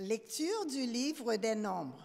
Lecture du livre des Nombres.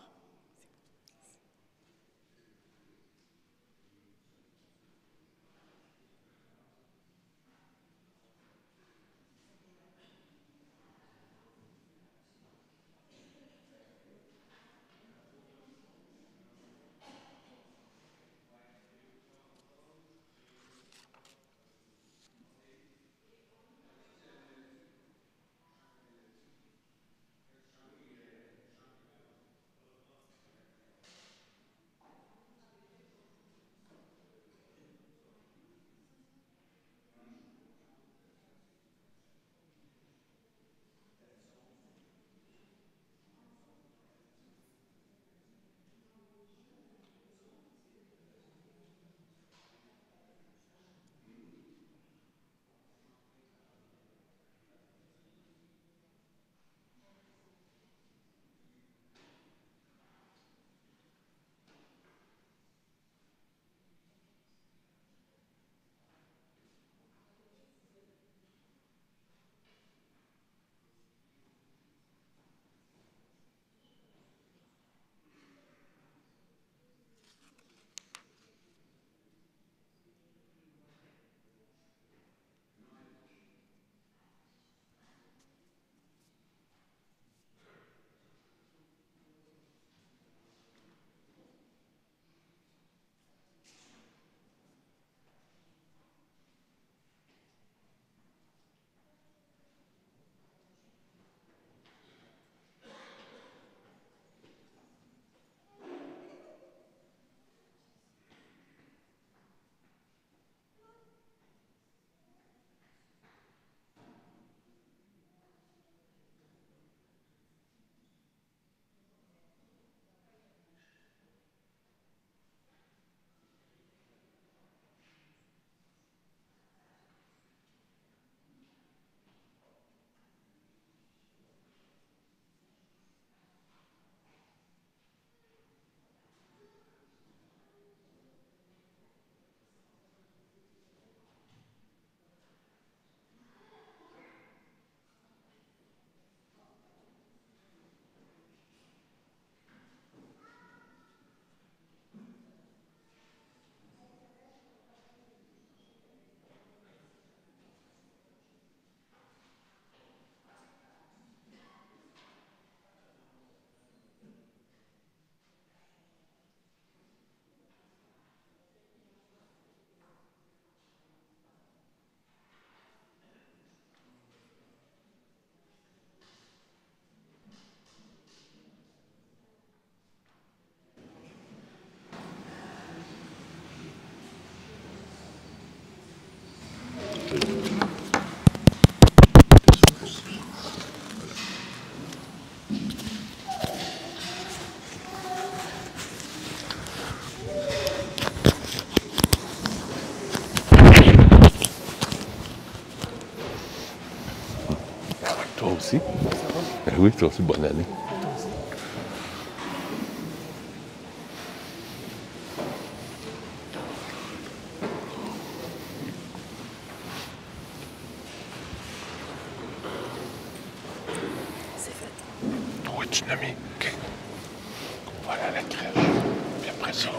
Toi aussi? Ben oui, toi aussi, bonne année. C'est fait. Oui, tu l'as mis. OK. On va aller à la crèche. Puis après ça...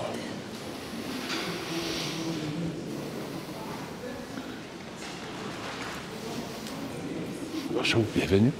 Bonjour, bienvenue.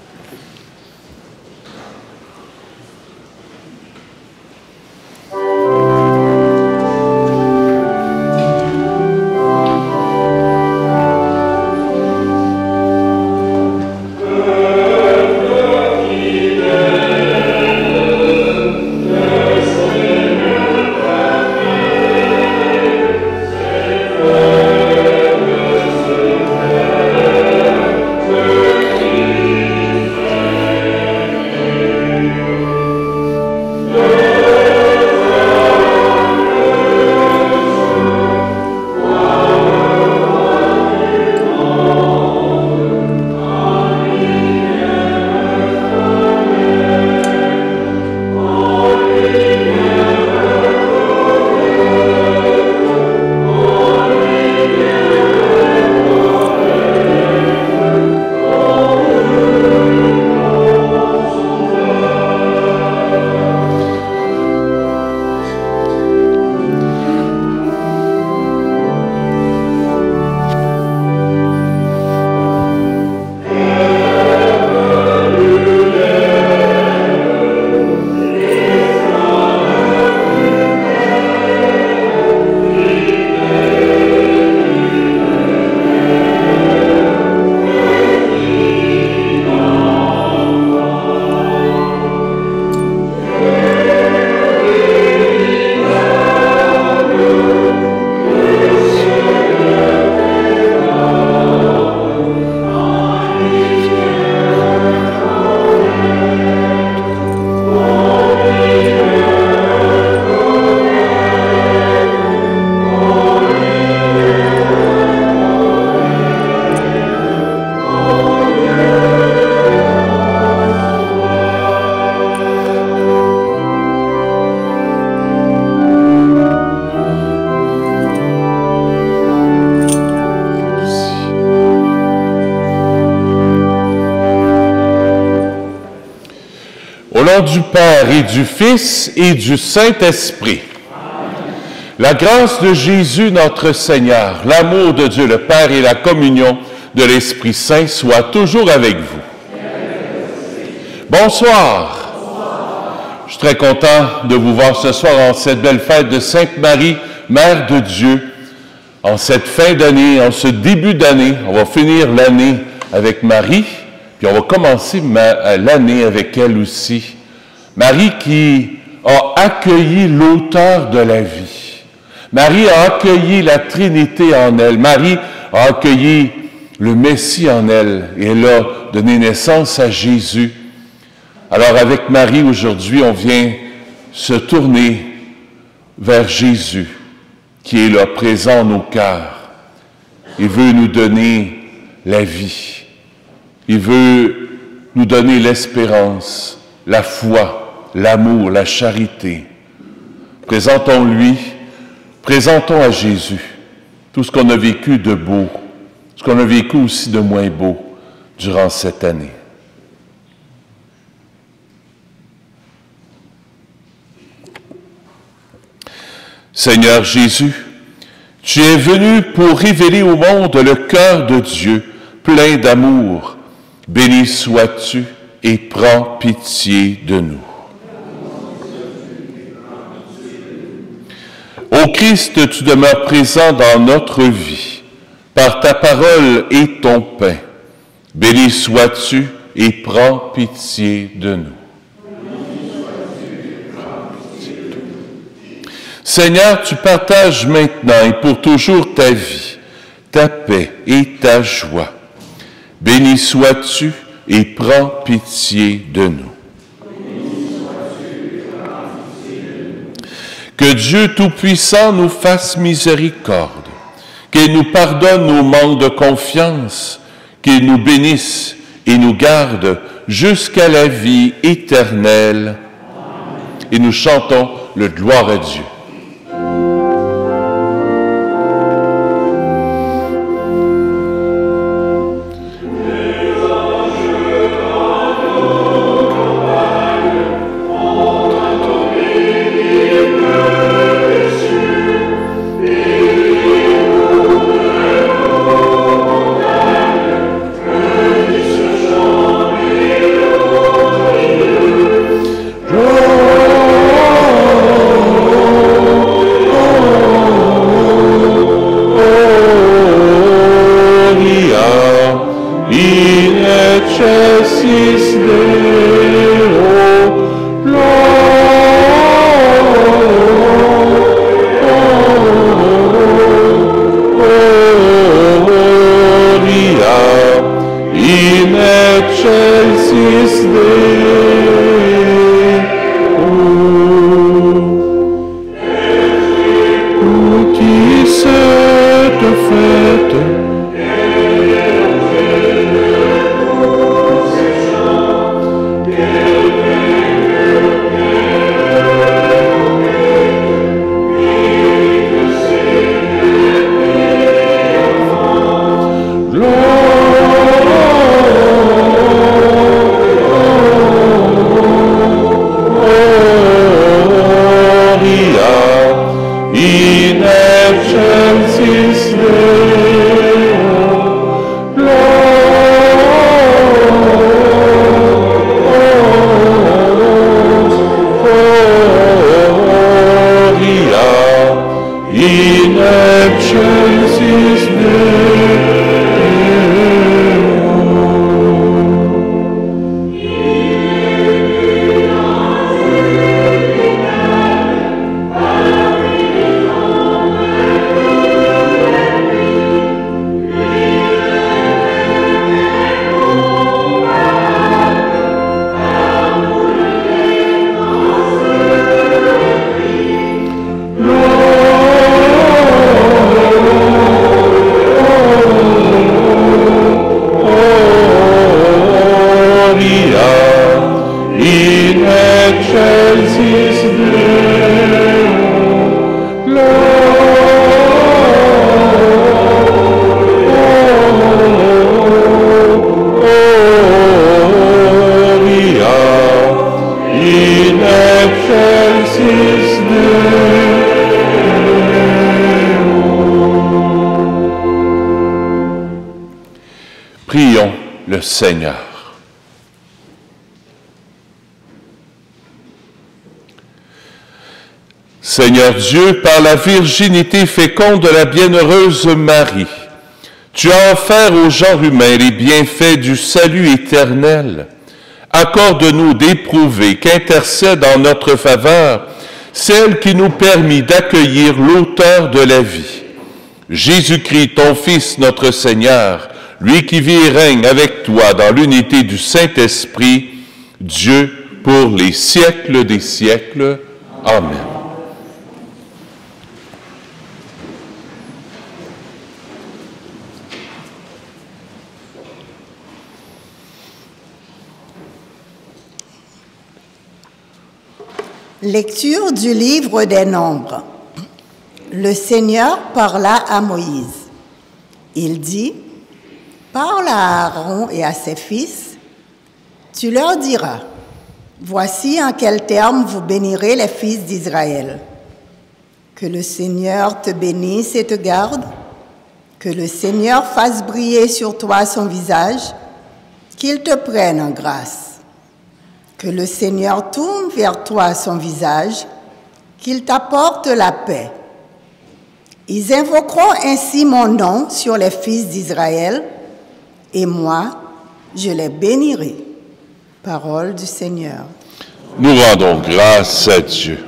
nom du Père et du Fils et du Saint-Esprit. La grâce de Jésus notre Seigneur, l'amour de Dieu le Père et la communion de l'Esprit Saint soient toujours avec vous. Bonsoir. Je suis très content de vous voir ce soir en cette belle fête de Sainte Marie, Mère de Dieu. En cette fin d'année, en ce début d'année, on va finir l'année avec Marie, puis on va commencer l'année avec elle aussi. Marie qui a accueilli l'auteur de la vie. Marie a accueilli la Trinité en elle. Marie a accueilli le Messie en elle. Et elle a donné naissance à Jésus. Alors avec Marie, aujourd'hui, on vient se tourner vers Jésus, qui est là, présent en nos cœurs. Il veut nous donner la vie. Il veut nous donner l'espérance, la foi, l'amour, la charité. Présentons-lui, présentons à Jésus tout ce qu'on a vécu de beau, ce qu'on a vécu aussi de moins beau durant cette année. Seigneur Jésus, tu es venu pour révéler au monde le cœur de Dieu, plein d'amour. Béni sois-tu et prends pitié de nous. Ô Christ, tu demeures présent dans notre vie, par ta parole et ton pain. Béni sois-tu et prends pitié de nous. Seigneur, tu partages maintenant et pour toujours ta vie, ta paix et ta joie. Béni sois-tu et prends pitié de nous. Que Dieu Tout-Puissant nous fasse miséricorde, qu'il nous pardonne nos manques de confiance, qu'il nous bénisse et nous garde jusqu'à la vie éternelle. Et nous chantons le gloire à Dieu. Prions le Seigneur. Seigneur Dieu, par la virginité féconde de la bienheureuse Marie, tu as offert au genre humain les bienfaits du salut éternel. Accorde-nous d'éprouver qu'intercède en notre faveur celle qui nous permit d'accueillir l'auteur de la vie, Jésus-Christ, ton Fils, notre Seigneur, lui qui vit et règne avec toi dans l'unité du Saint-Esprit, Dieu pour les siècles des siècles. Amen. Lecture du livre des Nombres. Le Seigneur parla à Moïse. Il dit, « Parle à Aaron et à ses fils, tu leur diras, voici en quels termes vous bénirez les fils d'Israël. Que le Seigneur te bénisse et te garde, que le Seigneur fasse briller sur toi son visage, qu'il te prenne en grâce. Que le Seigneur tourne vers toi son visage, qu'il t'apporte la paix. Ils invoqueront ainsi mon nom sur les fils d'Israël, et moi, je les bénirai. » Parole du Seigneur. Nous rendons grâce à Dieu.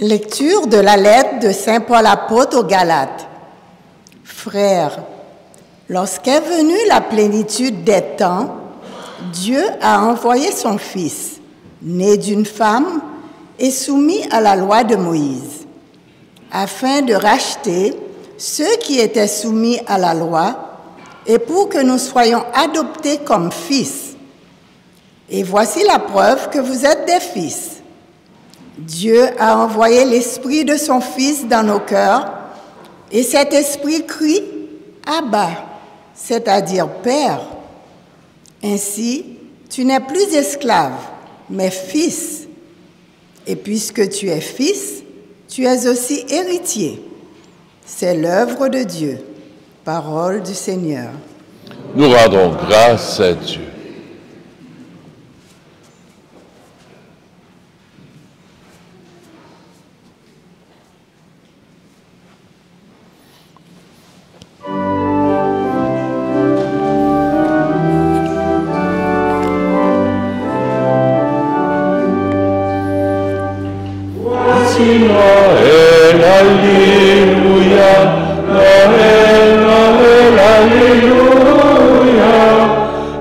Lecture de la lettre de Saint Paul apôtre aux Galates. Frères, lorsqu'est venue la plénitude des temps, Dieu a envoyé son Fils, né d'une femme et soumis à la loi de Moïse, afin de racheter ceux qui étaient soumis à la loi et pour que nous soyons adoptés comme fils. Et voici la preuve que vous êtes des fils. Dieu a envoyé l'Esprit de son Fils dans nos cœurs, et cet Esprit crie « Abba », c'est-à-dire « Père ». Ainsi, tu n'es plus esclave, mais fils. Et puisque tu es fils, tu es aussi héritier. C'est l'œuvre de Dieu. Parole du Seigneur. Nous rendons grâce à Dieu. Noël, Alléluia, Noël, Noël, Alléluia.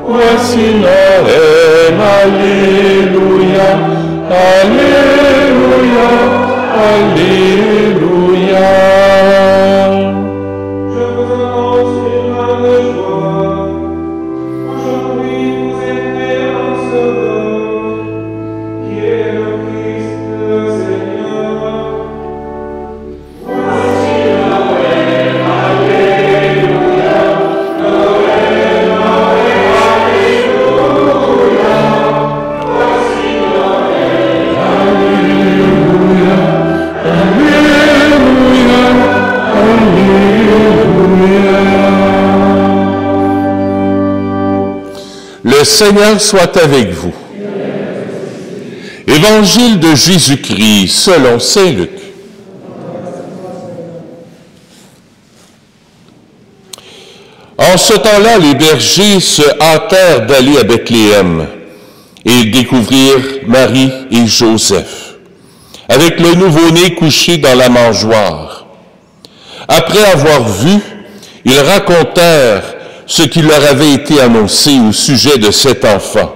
Voici Noël, Alléluia, Alléluia, Alléluia. Je vous annonce une grande joie. Aujourd'hui vous êtes nés un sauveur, qui est le Christ, le Seigneur. Voici Noël, Alléluia, Noël, Noël, Alléluia. Voici Noël, Alléluia, Alléluia, Alléluia. Le Seigneur soit avec vous. Évangile de Jésus-Christ selon saint Luc. En ce temps-là, les bergers se hâtèrent d'aller à Bethléem et ils découvrirent Marie et Joseph, avec le nouveau-né couché dans la mangeoire. Après avoir vu, ils racontèrent ce qui leur avait été annoncé au sujet de cet enfant.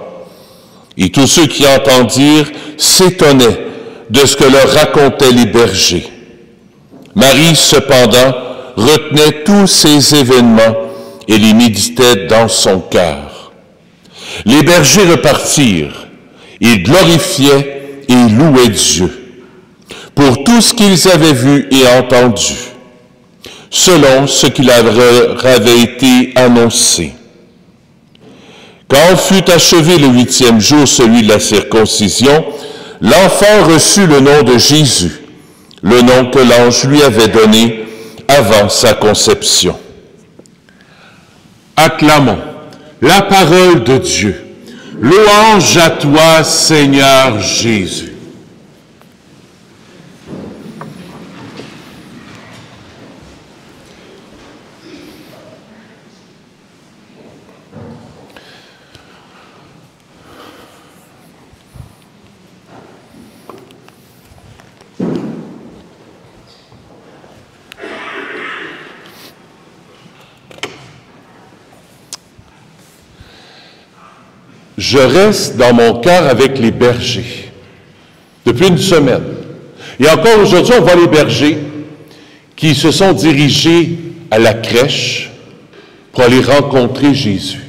Et tous ceux qui entendirent s'étonnaient de ce que leur racontaient les bergers. Marie, cependant, retenait tous ces événements et les méditait dans son cœur. Les bergers repartirent, ils glorifiaient et louaient Dieu pour tout ce qu'ils avaient vu et entendu, selon ce qui leur avait été annoncé. Quand fut achevé le 8e jour, celui de la circoncision, l'enfant reçut le nom de Jésus, le nom que l'ange lui avait donné avant sa conception. Acclamons la parole de Dieu. Louange à toi, Seigneur Jésus. Je reste dans mon cœur avec les bergers depuis une semaine. Et encore aujourd'hui, on voit les bergers qui se sont dirigés à la crèche pour aller rencontrer Jésus.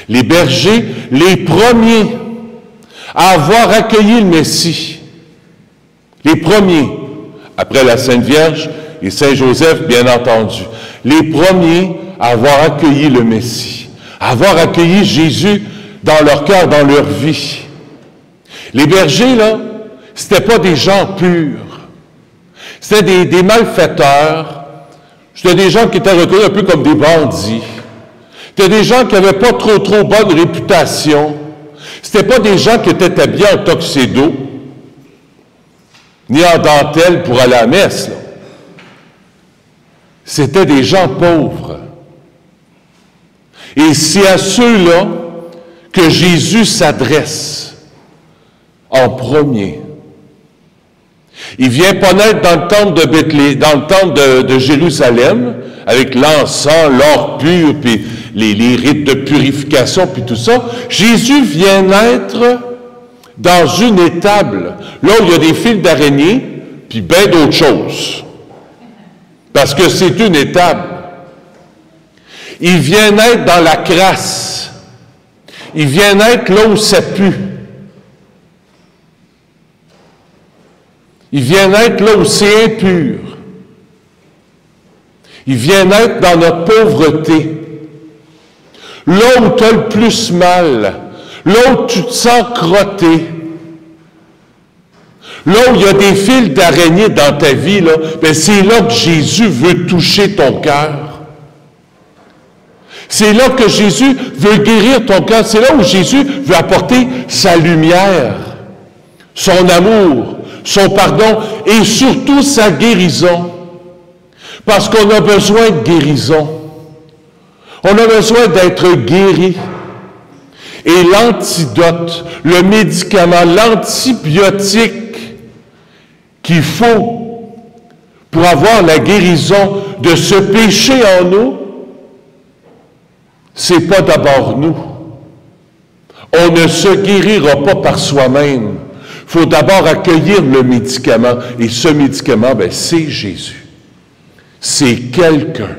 Les bergers, les premiers à avoir accueilli le Messie. Les premiers, après la Sainte Vierge et Saint Joseph, bien entendu. Les premiers à avoir accueilli le Messie. Avoir accueilli Jésus dans leur cœur, dans leur vie. Les bergers, là, c'était pas des gens purs. C'était des malfaiteurs. C'était des gens qui étaient reconnus un peu comme des bandits. C'était des gens qui n'avaient pas trop bonne réputation. C'était pas des gens qui étaient habillés en tuxedo, ni en dentelle pour aller à la messe, là. C'était des gens pauvres. Et c'est à ceux-là que Jésus s'adresse en premier. Il vient pas naître dans le temple de Bethléem, dans le temple de Jérusalem, avec l'encens, l'or pur, puis les rites de purification, puis tout ça. Jésus vient naître dans une étable, là où il y a des fils d'araignée, puis bien d'autres choses. Parce que c'est une étable. Il vient naître dans la crasse. Il vient naître là où ça pue. Il vient naître là où c'est impur. Il vient naître dans notre pauvreté. Là où tu as le plus mal. Là où tu te sens crotté. Là où il y a des fils d'araignée dans ta vie, là, ben c'est là que Jésus veut toucher ton cœur. C'est là que Jésus veut guérir ton cœur. C'est là où Jésus veut apporter sa lumière, son amour, son pardon et surtout sa guérison. Parce qu'on a besoin de guérison. On a besoin d'être guéri. Et l'antidote, le médicament, l'antibiotique qu'il faut pour avoir la guérison de ce péché en nous, c'est pas d'abord nous. On ne se guérira pas par soi-même. Il faut d'abord accueillir le médicament. Et ce médicament, ben, c'est Jésus. C'est quelqu'un.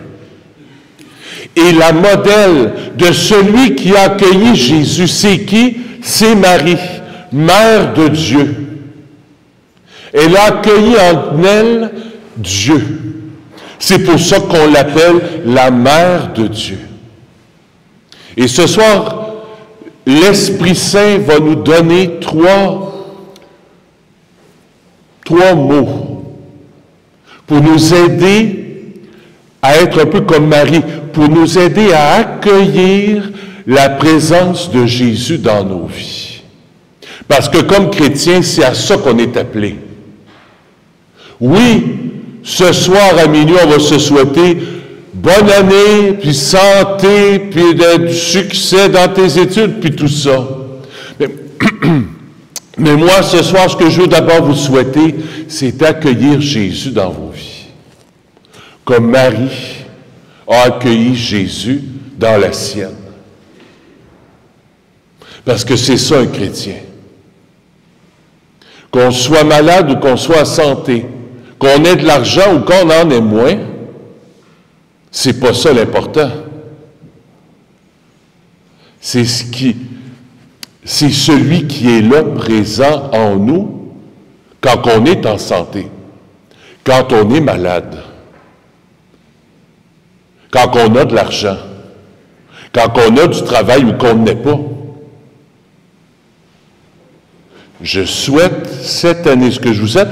Et la modèle de celui qui a accueilli Jésus, c'est qui? C'est Marie, mère de Dieu. Elle a accueilli en elle Dieu. C'est pour ça qu'on l'appelle la mère de Dieu. Et ce soir, l'Esprit Saint va nous donner trois mots pour nous aider à être un peu comme Marie, pour nous aider à accueillir la présence de Jésus dans nos vies. Parce que comme chrétiens, c'est à ça qu'on est appelé. Oui, ce soir à minuit, on va se souhaiter bonne année, puis santé, puis du succès dans tes études, puis tout ça. Mais moi, ce soir, ce que je veux d'abord vous souhaiter, c'est d'accueillir Jésus dans vos vies. Comme Marie a accueilli Jésus dans la sienne. Parce que c'est ça un chrétien. Qu'on soit malade ou qu'on soit en santé, qu'on ait de l'argent ou qu'on en ait moins, c'est pas ça l'important. C'est celui qui est là, présent en nous, quand on est en santé, quand on est malade, quand on a de l'argent, quand on a du travail ou qu'on n'est pas. Je souhaite, cette année, ce que je vous souhaite,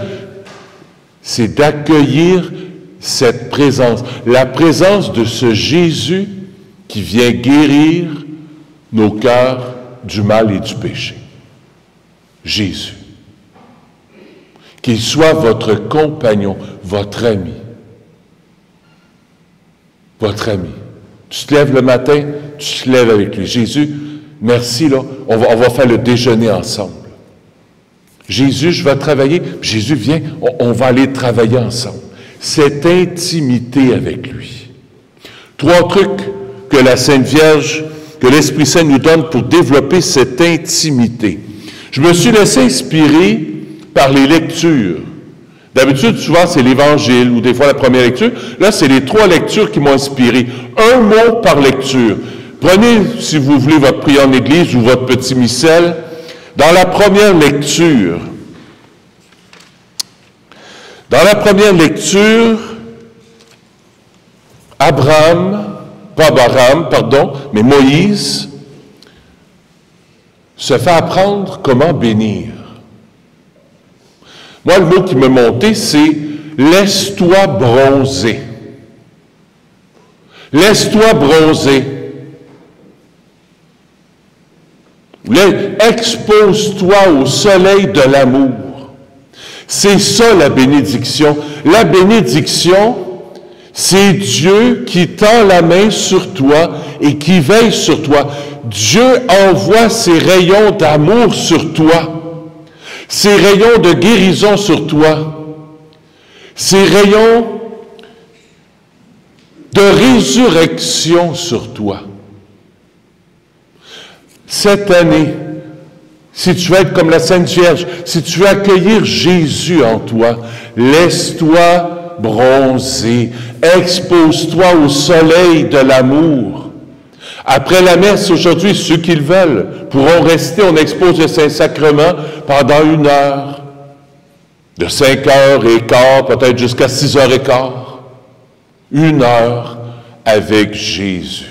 c'est d'accueillir cette présence, la présence de ce Jésus qui vient guérir nos cœurs du mal et du péché. Jésus. Qu'il soit votre compagnon, votre ami. Votre ami. Tu te lèves le matin, tu te lèves avec lui. Jésus, merci, là, on va faire le déjeuner ensemble. Jésus, je vais travailler. Jésus, viens, on va aller travailler ensemble. Cette intimité avec lui. 3 trucs que la Sainte Vierge, que l'Esprit Saint nous donne pour développer cette intimité. Je me suis laissé inspirer par les lectures. D'habitude, souvent, c'est l'Évangile ou des fois la première lecture. Là, c'est les 3 lectures qui m'ont inspiré. Un mot par lecture. Prenez, si vous voulez, votre prière en Église ou votre petit missel. Dans la première lecture, mais Moïse se fait apprendre comment bénir. Moi, le mot qui me montait, c'est « laisse-toi bronzer ». Laisse-toi bronzer. Expose-toi au soleil de l'amour. C'est ça la bénédiction. La bénédiction, c'est Dieu qui tend la main sur toi et qui veille sur toi. Dieu envoie ses rayons d'amour sur toi, ses rayons de guérison sur toi, ses rayons de résurrection sur toi. Cette année, si tu veux être comme la Sainte Vierge, si tu veux accueillir Jésus en toi, laisse-toi bronzer, expose-toi au soleil de l'amour. Après la messe, aujourd'hui, ceux qui le veulent pourront rester, on expose le Saint-Sacrement pendant 1 heure, de 5h15, peut-être jusqu'à 6h15. 1 heure avec Jésus.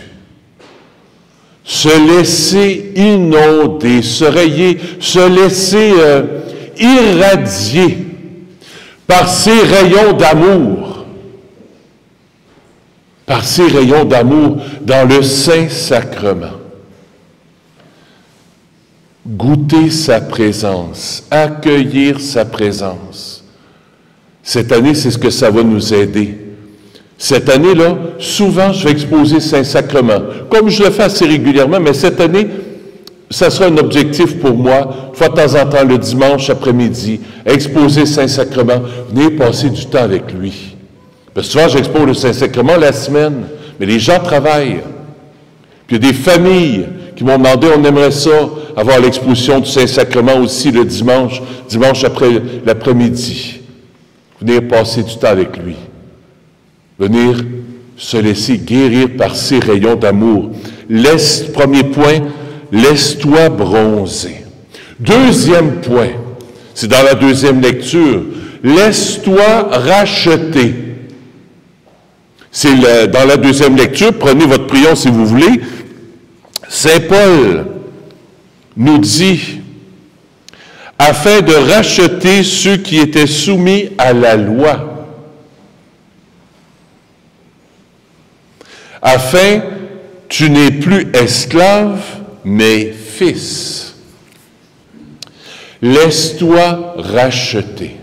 Se laisser inonder, se rayer, se laisser irradier par ces rayons d'amour, par ces rayons d'amour dans le Saint-Sacrement. Goûter sa présence, accueillir sa présence. Cette année, c'est ce que ça va nous aider. Cette année-là, souvent, je vais exposer Saint-Sacrement, comme je le fais assez régulièrement, mais cette année, ça sera un objectif pour moi, une fois de temps en temps, le dimanche après-midi, exposer Saint-Sacrement, venez passer du temps avec lui. Parce que souvent, j'expose le Saint-Sacrement la semaine, mais les gens travaillent. Puis il y a des familles qui m'ont demandé, on aimerait ça, avoir l'exposition du Saint-Sacrement aussi le dimanche après l'après-midi. Venir passer du temps avec lui. Venir se laisser guérir par ces rayons d'amour. Premier point, laisse-toi bronzer. Deuxième point, c'est dans la deuxième lecture, laisse-toi racheter. C'est dans la deuxième lecture, prenez votre prion si vous voulez. Saint Paul nous dit, afin de racheter ceux qui étaient soumis à la loi, afin tu n'es plus esclave, mais fils. Laisse-toi racheter.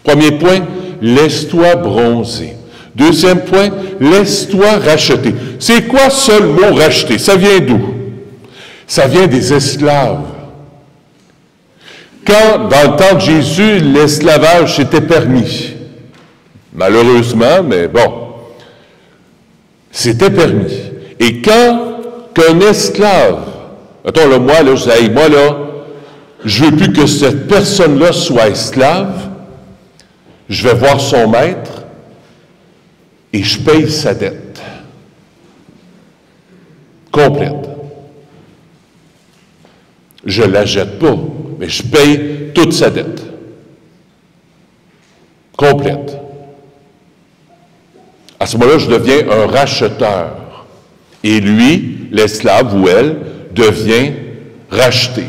Premier point, laisse-toi bronzer. Deuxième point, laisse-toi racheter. C'est quoi ce mot racheter? Ça vient d'où? Ça vient des esclaves. Quand, dans le temps de Jésus, l'esclavage était permis. Malheureusement, mais bon, c'était permis. Et quand qu'un esclave, attends, là, moi, là, je dis, hey, moi, là, je veux plus que cette personne-là soit esclave, je vais voir son maître et je paye sa dette. Complète. Je ne la jette pas, mais je paye toute sa dette. Complète. À ce moment-là, je deviens un racheteur. Et lui, l'esclave ou elle, devient racheté.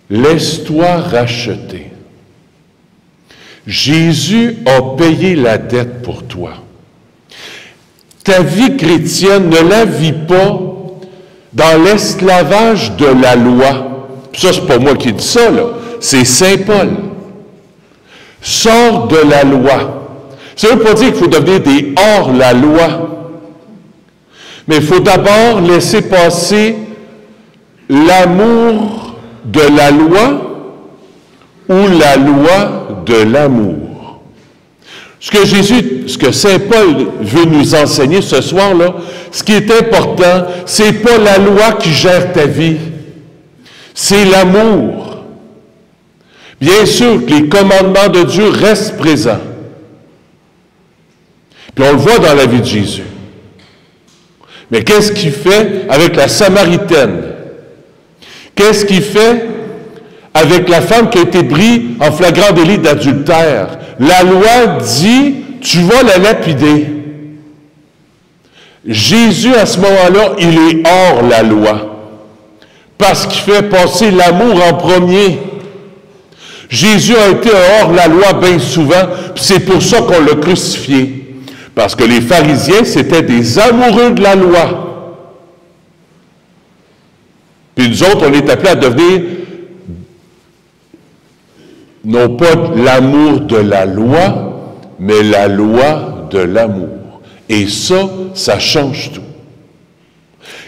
Laisse-toi racheter. Jésus a payé la dette pour toi. Ta vie chrétienne, ne la vis pas dans l'esclavage de la loi. Ça, c'est pas moi qui dis ça, là. C'est Saint Paul. Sors de la loi. Ça ne veut pas dire qu'il faut devenir des hors-la-loi. Mais il faut d'abord laisser passer l'amour de la loi ou la loi de l'amour. Ce que Saint Paul veut nous enseigner ce soir-là, ce qui est important, c'est pas la loi qui gère ta vie, c'est l'amour. Bien sûr que les commandements de Dieu restent présents. Puis on le voit dans la vie de Jésus. Mais qu'est-ce qu'il fait avec la Samaritaine? Qu'est-ce qu'il fait avec la femme qui a été prise en flagrant délit d'adultère? La loi dit, tu vas la lapider. Jésus, à ce moment-là, il est hors la loi. Parce qu'il fait passer l'amour en premier. Jésus a été hors la loi bien souvent, puis c'est pour ça qu'on l'a crucifié. Parce que les pharisiens, c'était des amoureux de la loi. Puis nous autres, on est appelés à devenir, non pas l'amour de la loi, mais la loi de l'amour. Et ça change tout.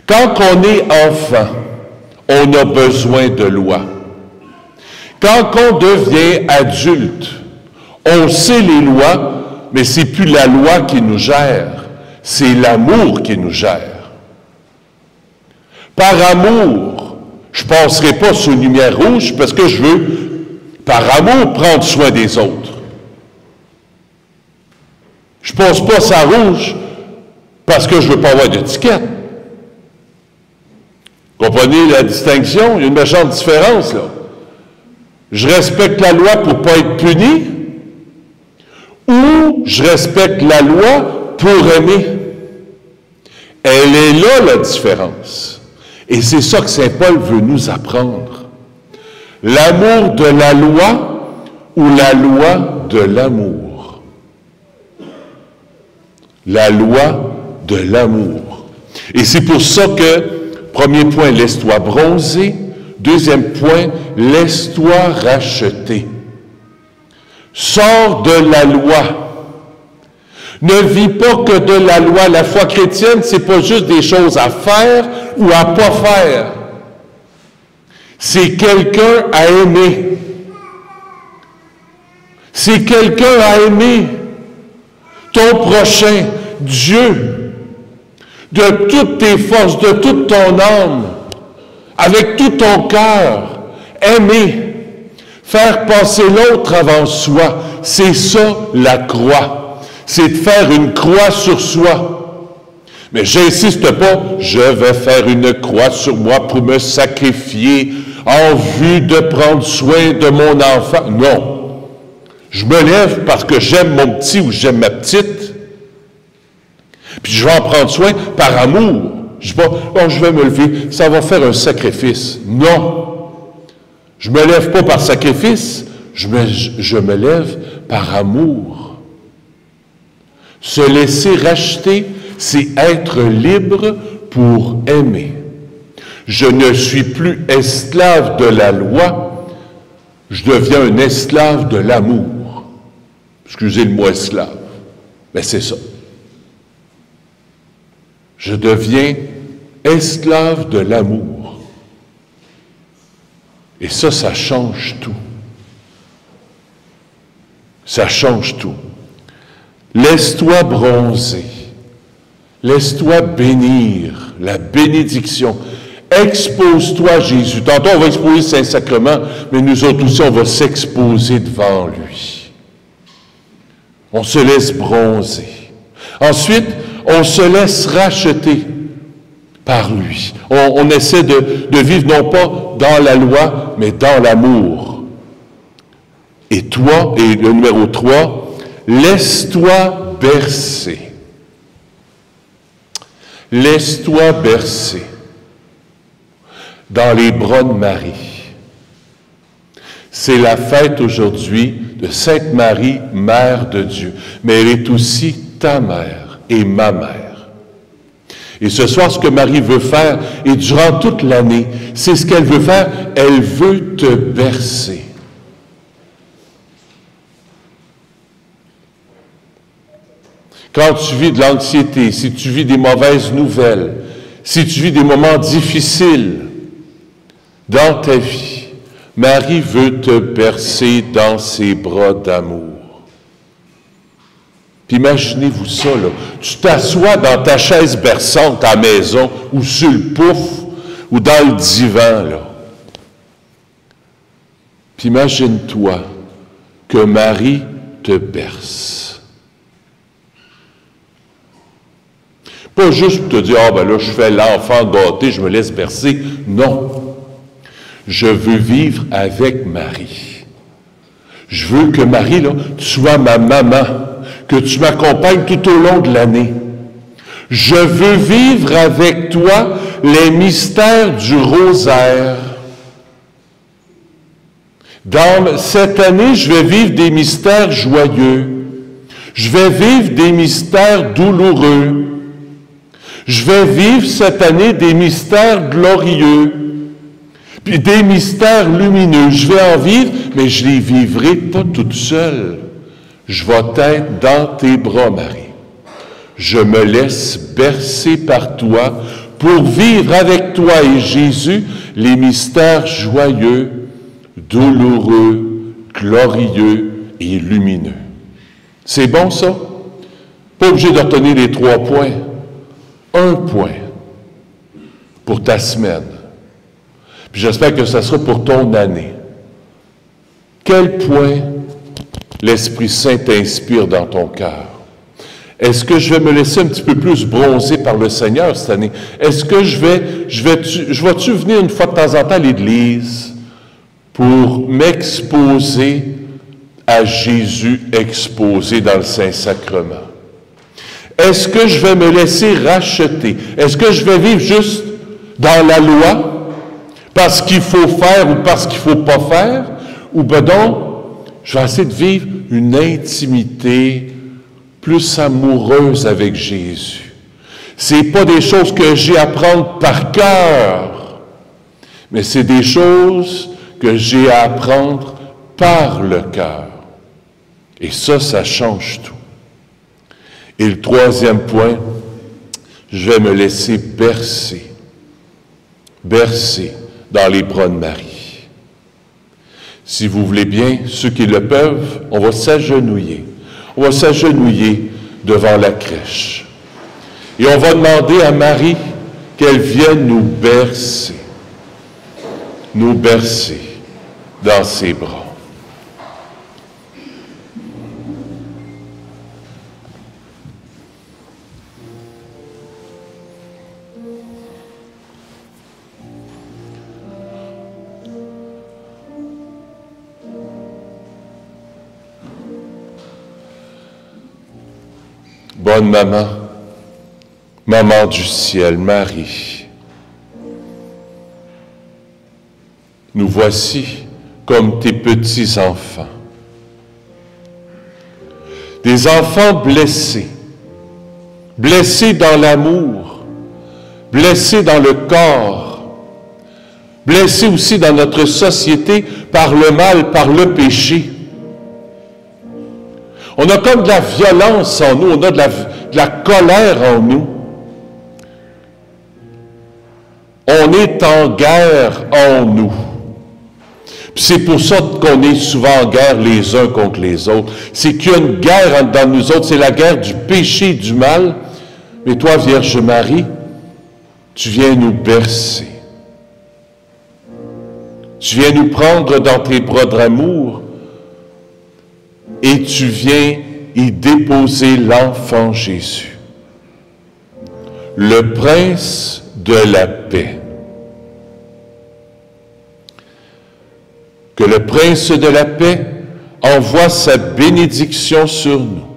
Quand on est enfant, on a besoin de loi. Quand on devient adulte, on sait les lois, mais c'est plus la loi qui nous gère, c'est l'amour qui nous gère. Par amour, je ne passerai pas sous lumière rouge parce que je veux, par amour, prendre soin des autres. Je ne passe pas ça rouge parce que je ne veux pas avoir d'étiquette. Comprenez la distinction? Il y a une méchante différence, là. Je respecte la loi pour ne pas être puni, ou je respecte la loi pour aimer. Elle est là, la différence. Et c'est ça que saint Paul veut nous apprendre. L'amour de la loi ou la loi de l'amour. La loi de l'amour. Et c'est pour ça que, premier point, laisse-toi bronzer. Deuxième point, laisse-toi racheter. Sors de la loi. Ne vis pas que de la loi. La foi chrétienne, c'est pas juste des choses à faire ou à pas faire. C'est quelqu'un à aimer. C'est quelqu'un à aimer. Ton prochain, Dieu, de toutes tes forces, de toute ton âme, avec tout ton cœur, aimer, faire passer l'autre avant soi, c'est ça la croix. C'est de faire une croix sur soi. Mais j'insiste pas, je vais faire une croix sur moi pour me sacrifier en vue de prendre soin de mon enfant. Non. Je me lève parce que j'aime mon petit ou j'aime ma petite. Puis je vais en prendre soin par amour. Je dis pas, oh, je vais me lever, ça va faire un sacrifice. Non. Je me lève pas par sacrifice, je me lève par amour. Se laisser racheter, c'est être libre pour aimer. Je ne suis plus esclave de la loi, je deviens un esclave de l'amour. Excusez le mot esclave, mais c'est ça. Je deviens esclave de l'amour. Et ça change tout. Ça change tout. Laisse-toi bronzer. Laisse-toi bénir. La bénédiction. Expose-toi à Jésus. Tantôt, on va exposer le Saint-Sacrement, mais nous autres aussi, on va s'exposer devant lui. On se laisse bronzer. Ensuite, on se laisse racheter par lui. On essaie de vivre non pas dans la loi, mais dans l'amour. Et toi, et le numéro 3, laisse-toi bercer. Laisse-toi bercer dans les bras de Marie. C'est la fête aujourd'hui de Sainte Marie, Mère de Dieu. Mais elle est aussi ta mère et ma mère. Et ce soir, ce que Marie veut faire, et durant toute l'année, c'est ce qu'elle veut faire. Elle veut te bercer. Quand tu vis de l'anxiété, si tu vis des mauvaises nouvelles, si tu vis des moments difficiles dans ta vie, Marie veut te bercer dans ses bras d'amour. Puis imaginez-vous ça, là. Tu t'assois dans ta chaise berçante à la maison, ou sur le pouf, ou dans le divan, là. Puis imagine-toi que Marie te berce. Pas juste pour te dire, ah ben là, je fais l'enfant gâté, je me laisse bercer. Non. Je veux vivre avec Marie. Je veux que Marie, là, tu sois ma maman, que tu m'accompagnes tout au long de l'année. Je veux vivre avec toi les mystères du rosaire. Dans cette année, je vais vivre des mystères joyeux. Je vais vivre des mystères douloureux. Je vais vivre cette année des mystères glorieux, puis des mystères lumineux. Je vais en vivre, mais je les vivrai pas toute seule. Je vais être dans tes bras, Marie. Je me laisse bercer par toi pour vivre avec toi et Jésus les mystères joyeux, douloureux, glorieux et lumineux. C'est bon, ça? Pas obligé de retenir les 3 points. 1 point pour ta semaine. Puis j'espère que ça sera pour ton année. Quel point l'Esprit Saint t'inspire dans ton cœur? Est-ce que je vais me laisser un petit peu plus bronzer par le Seigneur cette année? Est-ce que je vais-tu venir une fois de temps en temps à l'Église pour m'exposer à Jésus exposé dans le Saint-Sacrement? Est-ce que je vais me laisser racheter? Est-ce que je vais vivre juste dans la loi, parce qu'il faut faire ou parce qu'il ne faut pas faire? Ou ben donc, je vais essayer de vivre une intimité plus amoureuse avec Jésus. Ce n'est pas des choses que j'ai à apprendre par cœur, mais c'est des choses que j'ai à apprendre par le cœur. Et ça change tout. Et le troisième point, je vais me laisser bercer dans les bras de Marie. Si vous voulez bien, ceux qui le peuvent, on va s'agenouiller. On va s'agenouiller devant la crèche. Et on va demander à Marie qu'elle vienne nous bercer dans ses bras. Bonne maman, maman du ciel, Marie, nous voici comme tes petits-enfants. Des enfants blessés, blessés dans l'amour, blessés dans le corps, blessés aussi dans notre société par le mal, par le péché. On a comme de la violence en nous, on a de la colère en nous. On est en guerre en nous. Puis c'est pour ça qu'on est souvent en guerre les uns contre les autres. C'est qu'il y a une guerre dans nous autres, c'est la guerre du péché et du mal. Mais toi, Vierge Marie, tu viens nous bercer. Tu viens nous prendre dans tes bras d'amour et tu viens y déposer l'enfant Jésus, le prince de la paix. Que le prince de la paix envoie sa bénédiction sur nous,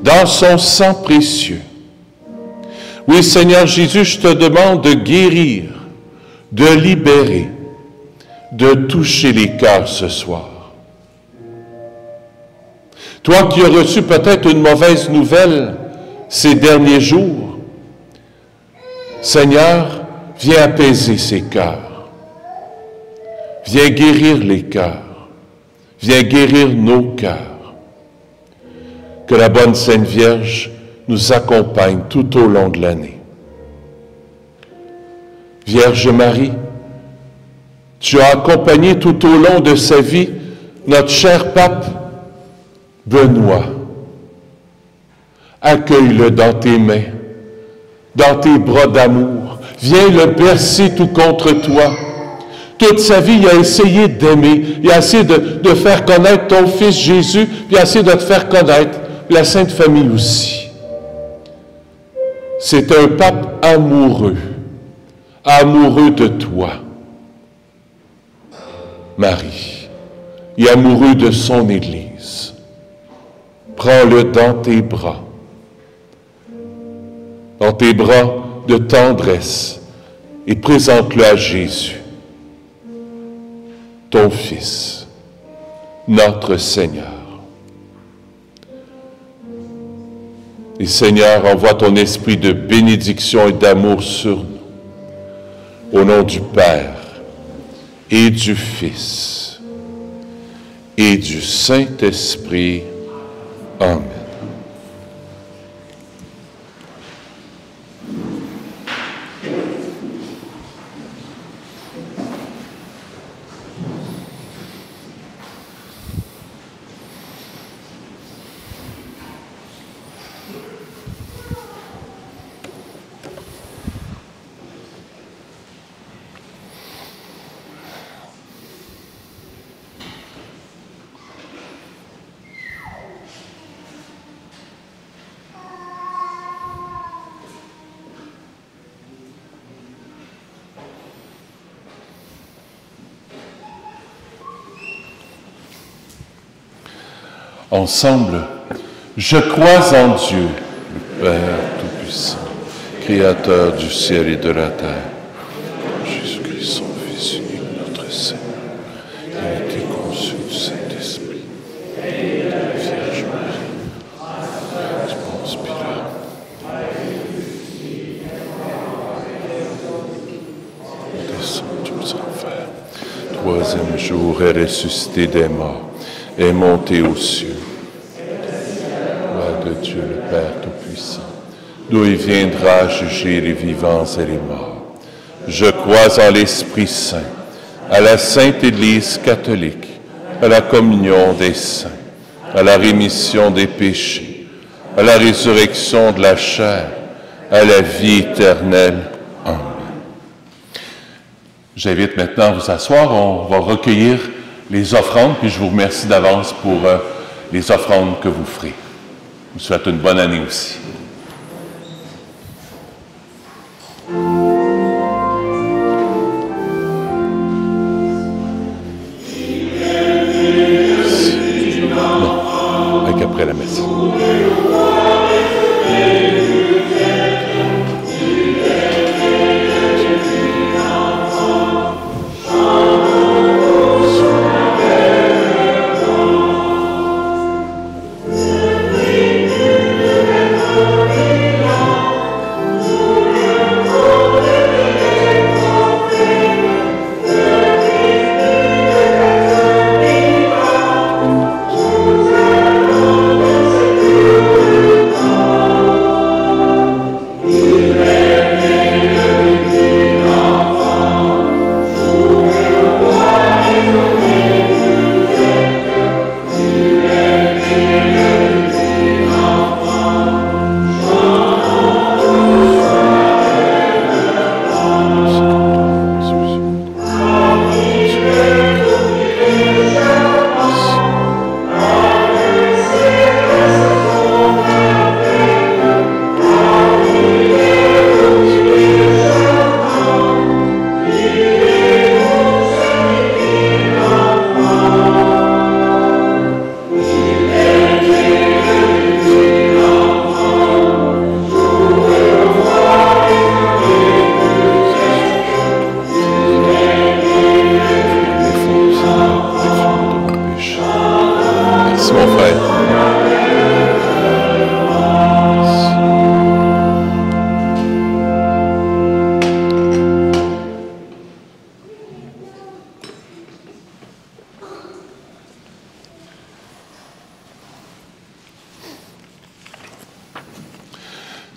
dans son sang précieux. Oui, Seigneur Jésus, je te demande de guérir, de libérer, de toucher les cœurs ce soir. Toi qui as reçu peut-être une mauvaise nouvelle ces derniers jours, Seigneur, viens apaiser ces cœurs. Viens guérir les cœurs. Viens guérir nos cœurs. Que la bonne Sainte Vierge nous accompagne tout au long de l'année. Vierge Marie, tu as accompagné tout au long de sa vie notre cher pape Benoît. Accueille-le dans tes mains, dans tes bras d'amour. Viens le bercer tout contre toi. Toute sa vie, il a essayé d'aimer. Il a essayé de faire connaître ton Fils Jésus, puis il a essayé de te faire connaître la Sainte Famille aussi. C'est un pape amoureux, amoureux de toi, Marie, et amoureux de son Église. Prends-le dans tes bras de tendresse, et présente-le à Jésus, ton Fils, notre Seigneur. Et Seigneur, envoie ton esprit de bénédiction et d'amour sur nous, au nom du Père et du Fils et du Saint-Esprit. Amen. Ensemble, je crois en Dieu, le Père Tout-Puissant, Créateur du ciel et de la terre, Jésus-Christ, son Fils unique, notre Seigneur, qui a été conçu du Saint-Esprit, et de la Vierge Marie, du Ponce Pilate, descendu aux enfers, troisième jour est ressuscité des morts, est monté aux cieux. Gloire de Dieu, le Père Tout-Puissant, d'où il viendra juger les vivants et les morts. Je crois en l'Esprit Saint, à la Sainte Église catholique, à la communion des saints, à la rémission des péchés, à la résurrection de la chair, à la vie éternelle. Amen. J'invite maintenant à vous asseoir. On va recueillir les offrandes, puis je vous remercie d'avance pour les offrandes que vous ferez. Je vous souhaite une bonne année aussi. Non, avec après la messe.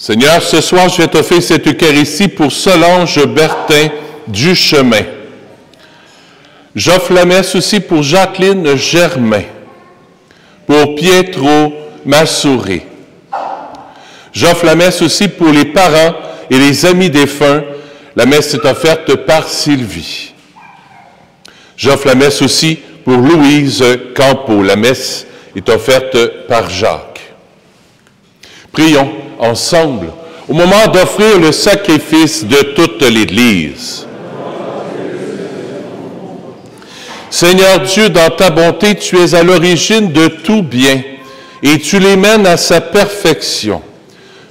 Seigneur, ce soir, je vais t'offrir cette Eucharistie pour Solange Bertin Duchemin. J'offre la messe aussi pour Jacqueline Germain, pour Pietro Massouré. J'offre la messe aussi pour les parents et les amis défunts. La messe est offerte par Sylvie. J'offre la messe aussi pour Louise Campo. La messe est offerte par Jacques. Prions ensemble au moment d'offrir le sacrifice de toute l'Église. Seigneur Dieu, dans ta bonté, tu es à l'origine de tout bien et tu les mènes à sa perfection.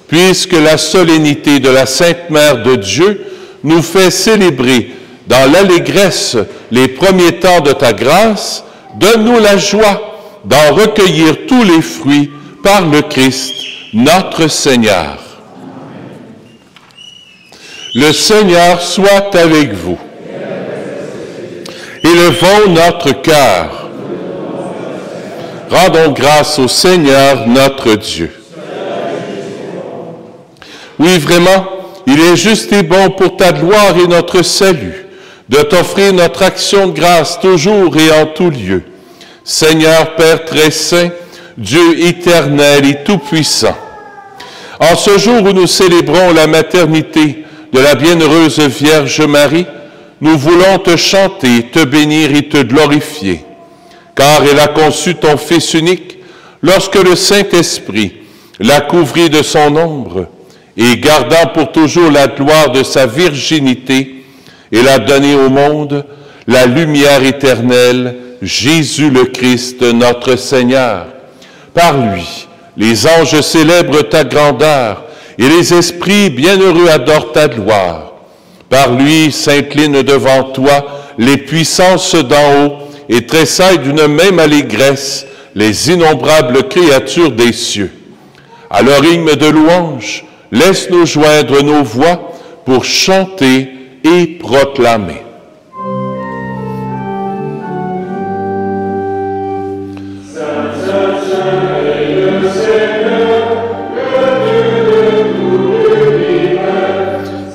Puisque la solennité de la Sainte Mère de Dieu nous fait célébrer dans l'allégresse les premiers temps de ta grâce, donne-nous la joie d'en recueillir tous les fruits par le Christ, notre Seigneur. Le Seigneur soit avec vous. Élevons notre cœur. Rendons grâce au Seigneur notre Dieu. Oui, vraiment, il est juste et bon pour ta gloire et notre salut de t'offrir notre action de grâce toujours et en tout lieu. Seigneur Père très saint, Dieu éternel et tout-puissant, en ce jour où nous célébrons la maternité de la bienheureuse Vierge Marie, nous voulons te chanter, te bénir et te glorifier, car elle a conçu ton Fils unique lorsque le Saint-Esprit l'a couvri de son ombre et gardant pour toujours la gloire de sa virginité, elle a donné au monde la lumière éternelle, Jésus le Christ, notre Seigneur. Par lui, les anges célèbrent ta grandeur et les esprits bienheureux adorent ta gloire. Par lui s'inclinent devant toi les puissances d'en haut et tressaillent d'une même allégresse les innombrables créatures des cieux. À leur hymne de louange, laisse-nous joindre nos voix pour chanter et proclamer.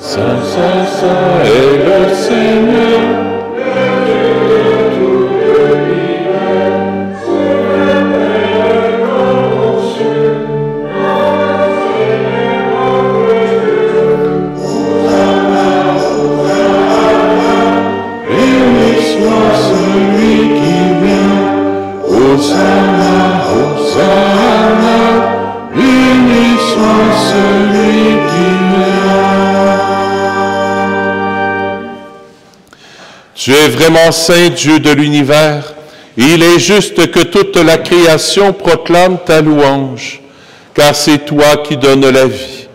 Saint est le Seigneur, le Dieu de tout l'univers. Célèbre nos cieux, béni soit celui qui vient. Hosanna, Hosanna, béni soit celui qui vient. Tu es vraiment saint, Dieu de l'univers, et il est juste que toute la création proclame ta louange, car c'est toi qui donnes la vie.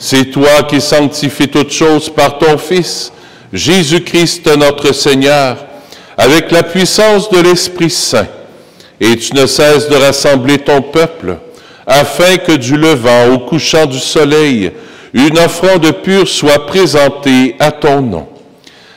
C'est toi qui sanctifies toutes choses par ton Fils, Jésus-Christ notre Seigneur, avec la puissance de l'Esprit Saint. Et tu ne cesses de rassembler ton peuple, afin que du levant au couchant du soleil, une offrande pure soit présentée à ton nom.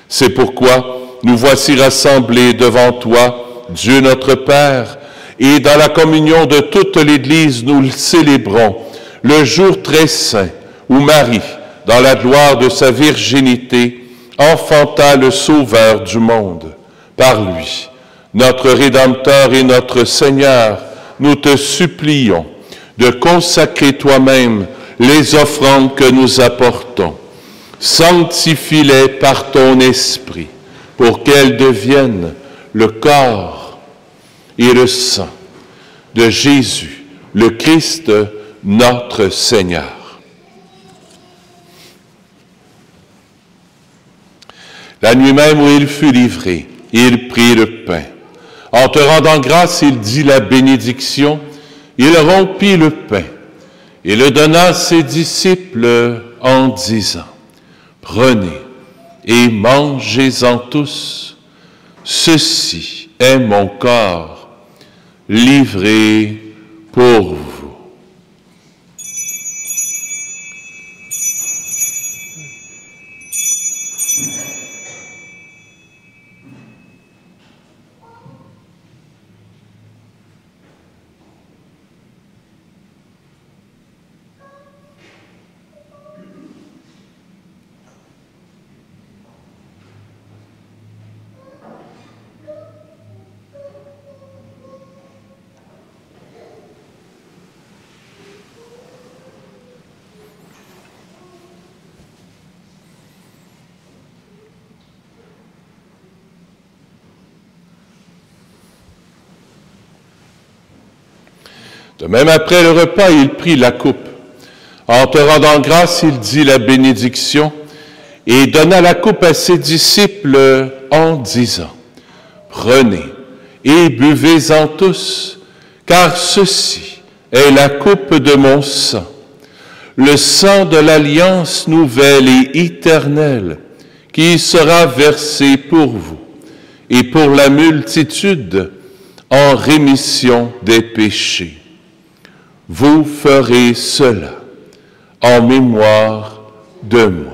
C'est pourquoi nous voici rassemblés devant toi, Dieu notre Père, et dans la communion de toute l'Église, nous célébrons le jour très saint où Marie, dans la gloire de sa virginité, enfanta le Sauveur du monde. Par lui, notre Rédempteur et notre Seigneur, nous te supplions de consacrer toi-même les offrandes que nous apportons. Sanctifie-les par ton Esprit, pour qu'elles deviennent le corps et le sang de Jésus, le Christ, notre Seigneur. La nuit même où il fut livré, il prit le pain. En te rendant grâce, il dit la bénédiction, il rompit le pain et le donna à ses disciples en disant, « Prenez et mangez-en tous. Ceci est mon corps, livré pour vous. » De même, après le repas, il prit la coupe. En te rendant grâce, il dit la bénédiction et donna la coupe à ses disciples en disant, « Prenez et buvez-en tous, car ceci est la coupe de mon sang, le sang de l'alliance nouvelle et éternelle, qui sera versé pour vous et pour la multitude en rémission des péchés. Vous ferez cela en mémoire de moi. »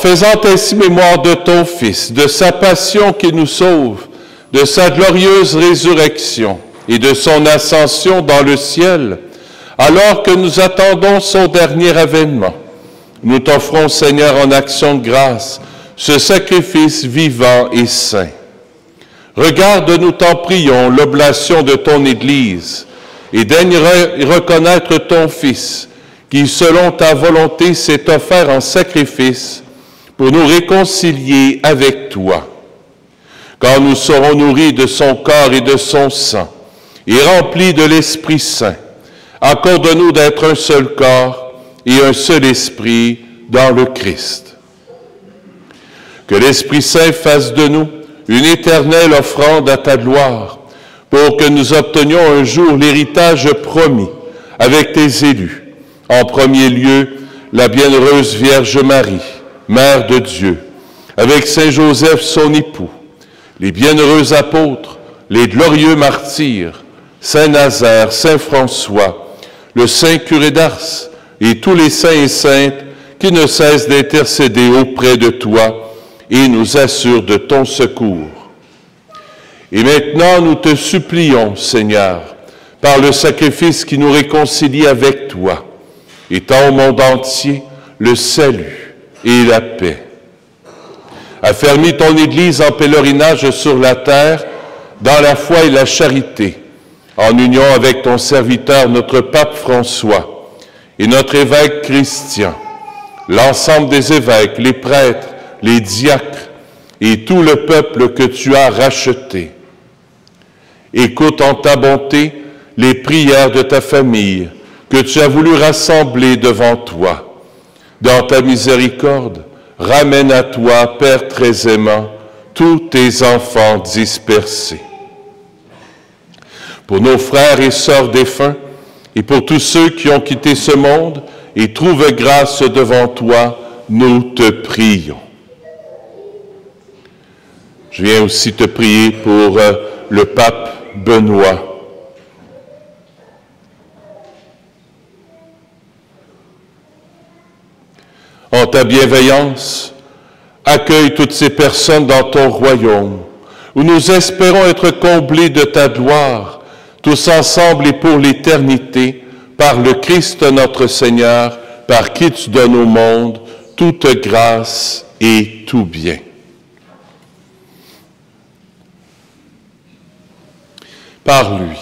faisant ainsi mémoire de ton Fils, de sa passion qui nous sauve, de sa glorieuse résurrection et de son ascension dans le ciel, alors que nous attendons son dernier avènement, nous t'offrons, Seigneur, en action de grâce, ce sacrifice vivant et saint. Regarde, nous t'en prions, l'oblation de ton Église, et daigne reconnaître ton Fils, qui, selon ta volonté, s'est offert en sacrifice pour nous réconcilier avec toi. Quand nous serons nourris de son corps et de son sang, et remplis de l'Esprit Saint, accorde-nous d'être un seul corps et un seul esprit dans le Christ. Que l'Esprit Saint fasse de nous une éternelle offrande à ta gloire, pour que nous obtenions un jour l'héritage promis avec tes élus. En premier lieu, la bienheureuse Vierge Marie, Mère de Dieu, avec Saint Joseph son époux, les bienheureux apôtres, les glorieux martyrs, Saint Nazaire, Saint François, le Saint curé d'Ars et tous les saints et saintes qui ne cessent d'intercéder auprès de toi et nous assurent de ton secours. Et maintenant, nous te supplions, Seigneur, par le sacrifice qui nous réconcilie avec toi, étends au monde entier le salut et la paix. Affermis ton Église en pèlerinage sur la terre, dans la foi et la charité, en union avec ton serviteur, notre pape François, et notre évêque Christian, l'ensemble des évêques, les prêtres, les diacres, et tout le peuple que tu as racheté. Écoute en ta bonté les prières de ta famille que tu as voulu rassembler devant toi. Dans ta miséricorde, ramène à toi, Père très aimant, tous tes enfants dispersés. Pour nos frères et sœurs défunts, et pour tous ceux qui ont quitté ce monde et trouvent grâce devant toi, nous te prions. Je viens aussi te prier pour le pape Benoît. En ta bienveillance, accueille toutes ces personnes dans ton royaume, où nous espérons être comblés de ta gloire, tous ensemble et pour l'éternité, par le Christ notre Seigneur, par qui tu donnes au monde toute grâce et tout bien. Par lui,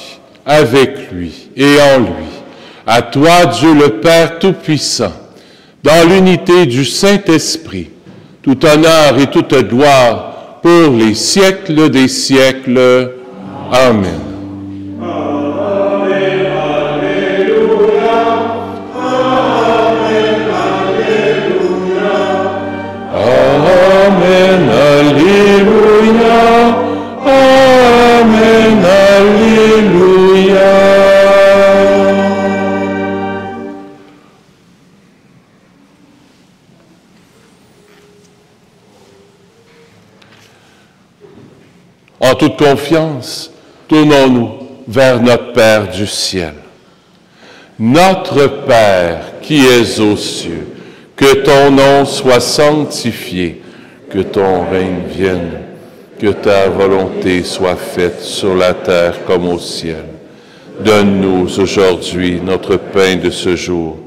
avec lui et en lui, à toi, Dieu le Père Tout-Puissant, dans l'unité du Saint-Esprit, tout honneur et toute gloire pour les siècles des siècles. Amen. En toute confiance, tournons-nous vers notre Père du ciel. Notre Père qui es aux cieux, que ton nom soit sanctifié, que ton règne vienne, que ta volonté soit faite sur la terre comme au ciel. Donne-nous aujourd'hui notre pain de ce jour.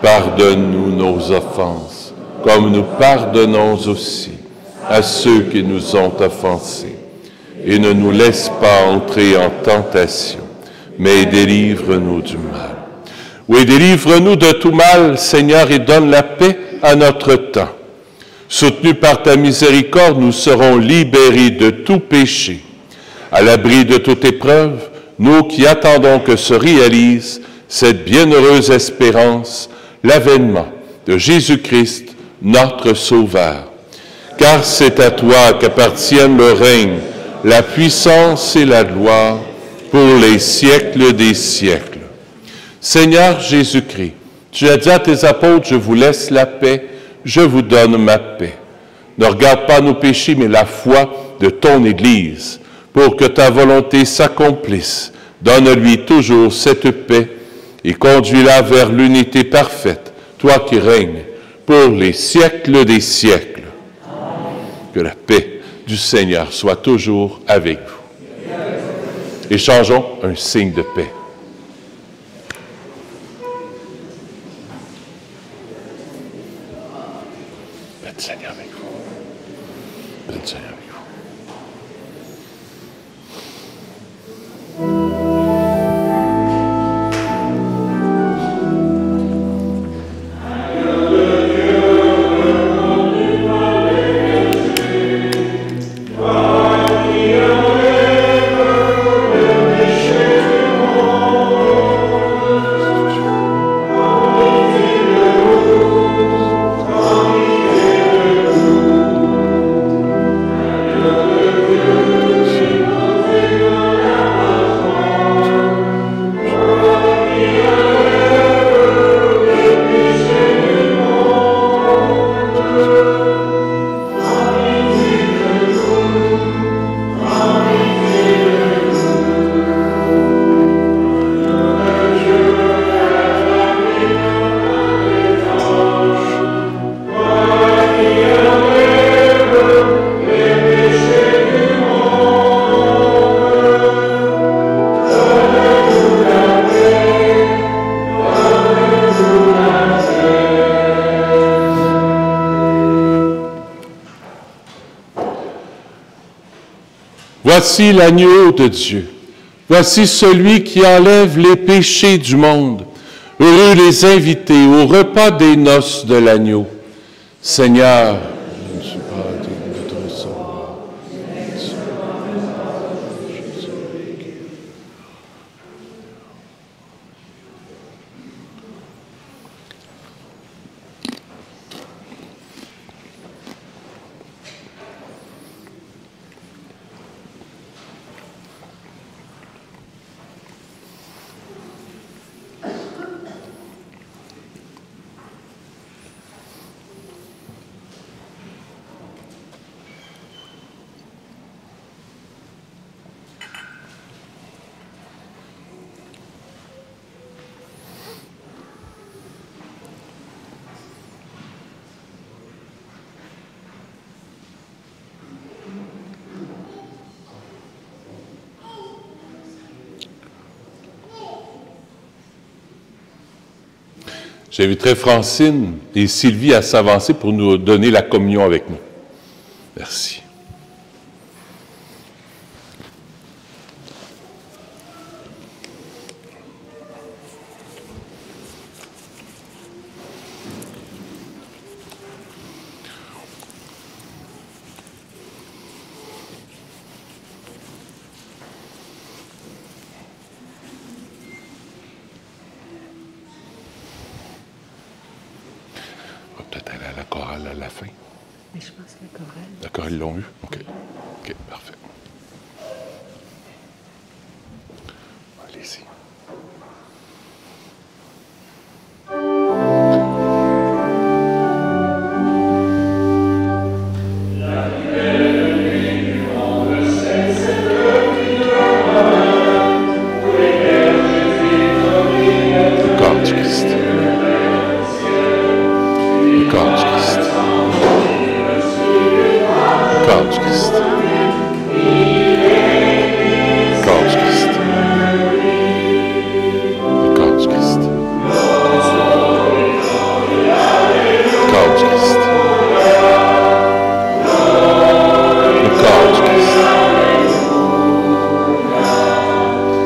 Pardonne-nous nos offenses, comme nous pardonnons aussi à ceux qui nous ont offensés. Et ne nous laisse pas entrer en tentation, mais délivre-nous du mal. Oui, délivre-nous de tout mal, Seigneur, et donne la paix à notre temps. Soutenus par ta miséricorde, nous serons libérés de tout péché. À l'abri de toute épreuve, nous qui attendons que se réalise cette bienheureuse espérance, l'avènement de Jésus-Christ, notre Sauveur. Car c'est à toi qu'appartiennent le règne, la puissance et la gloire pour les siècles des siècles. Seigneur Jésus-Christ, tu as dit à tes apôtres, je vous laisse la paix, je vous donne ma paix. Ne regarde pas nos péchés, mais la foi de ton Église, pour que ta volonté s'accomplisse. Donne-lui toujours cette paix et conduis-la vers l'unité parfaite, toi qui règnes pour les siècles des siècles. Que la paix du Seigneur soit toujours avec vous. Échangeons un signe de paix. Paix du Seigneur avec vous. Paix du Seigneur avec vous. Voici l'agneau de Dieu. Voici celui qui enlève les péchés du monde. Heureux les invités au repas des noces de l'agneau. Seigneur, je ne suis pas digne de te recevoir. J'inviterai Francine et Sylvie à s'avancer pour nous donner la communion avec nous. Merci. Peut-être aller à la chorale à la fin. Mais je pense que la chorale... La chorale, ils l'ont eu? OK. OK, parfait. Allez-y. Le corps du Christ. Le corps du Christ. Le corps du Christ. Le corps du Christ. Le corps du Christ. Le corps du Christ. Le corps du Christ. Le corps du Christ. Le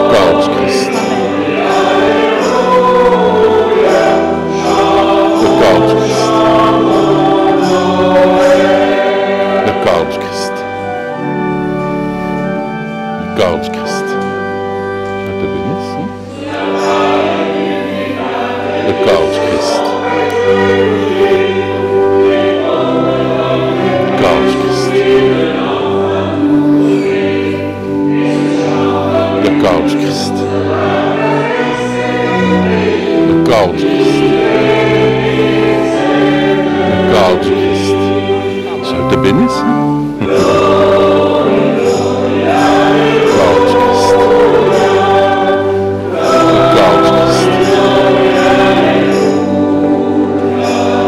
corps du Christ. Le corps du Christ. Le corps du Christ. Je te bénisse. Le corps du Christ. Le corps du Christ. Le corps du Christ. Le corps du Christ. Le corps du Christ. Ça te bénisse. Le corps du Christ. Le corps du Christ. Le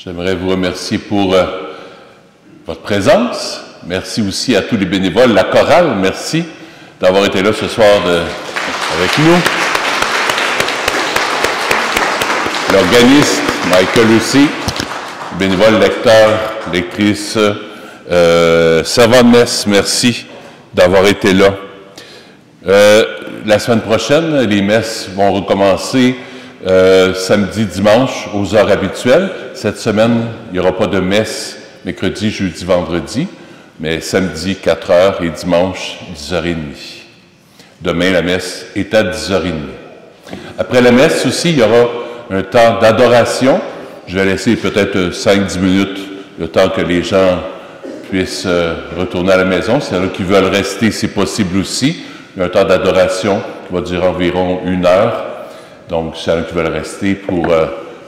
J'aimerais vous remercier pour votre présence. Merci aussi à tous les bénévoles, la chorale, merci d'avoir été là ce soir avec nous. L'organiste, Michael aussi, bénévole, lecteur, lectrice, servant de messe, merci d'avoir été là. La semaine prochaine, les messes vont recommencer samedi, dimanche aux heures habituelles. Cette semaine, il n'y aura pas de messe mercredi, jeudi, vendredi, mais samedi, 4 heures et dimanche, 10h30. Demain, la messe est à 10h30. Après la messe aussi, il y aura un temps d'adoration. Je vais laisser peut-être 5-10 minutes, le temps que les gens puissent retourner à la maison. S'il y en a qui veulent rester, c'est possible aussi. Il y a un temps d'adoration qui va durer environ 1 heure. Donc, s'il y en a qui veulent rester pour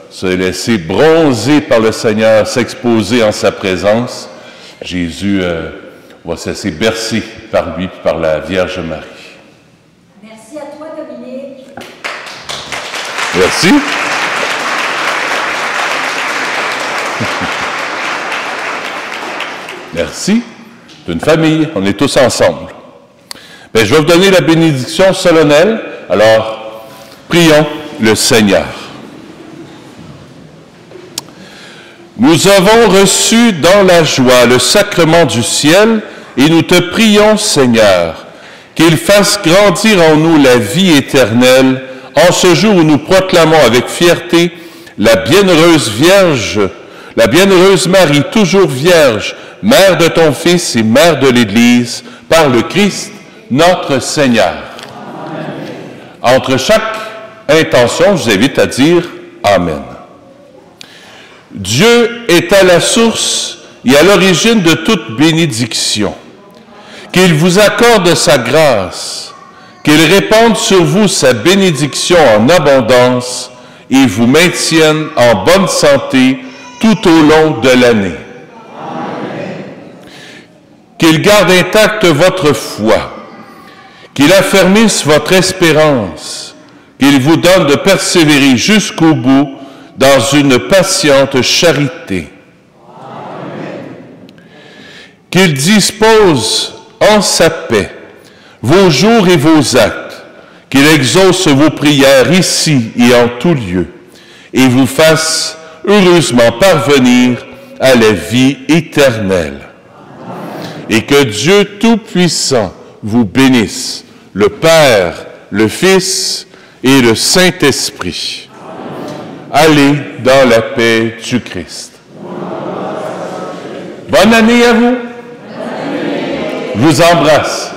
se laisser bronzer par le Seigneur, s'exposer en sa présence, Jésus va se laisser bercer par lui et par la Vierge Marie. Merci à toi, Dominique. Merci. Merci. C'est une famille, on est tous ensemble. Bien, je vais vous donner la bénédiction solennelle. Alors, prions le Seigneur. Nous avons reçu dans la joie le sacrement du ciel et nous te prions, Seigneur, qu'il fasse grandir en nous la vie éternelle en ce jour où nous proclamons avec fierté la bienheureuse Vierge, la bienheureuse Marie, toujours Vierge, Mère de ton Fils et Mère de l'Église, par le Christ, notre Seigneur. Amen. Entre chaque intention, je vous invite à dire Amen. Dieu est à la source et à l'origine de toute bénédiction. Qu'il vous accorde sa grâce, qu'il répande sur vous sa bénédiction en abondance et vous maintienne en bonne santé tout au long de l'année. Qu'il garde intacte votre foi, qu'il affermisse votre espérance, qu'il vous donne de persévérer jusqu'au bout dans une patiente charité. Amen. Qu'il dispose en sa paix vos jours et vos actes, qu'il exauce vos prières ici et en tout lieu, et vous fasse heureusement parvenir à la vie éternelle. Amen. Et que Dieu Tout-Puissant vous bénisse, le Père, le Fils et le Saint-Esprit. Allez dans la paix du Christ. Bonne année à vous. Je vous embrasse.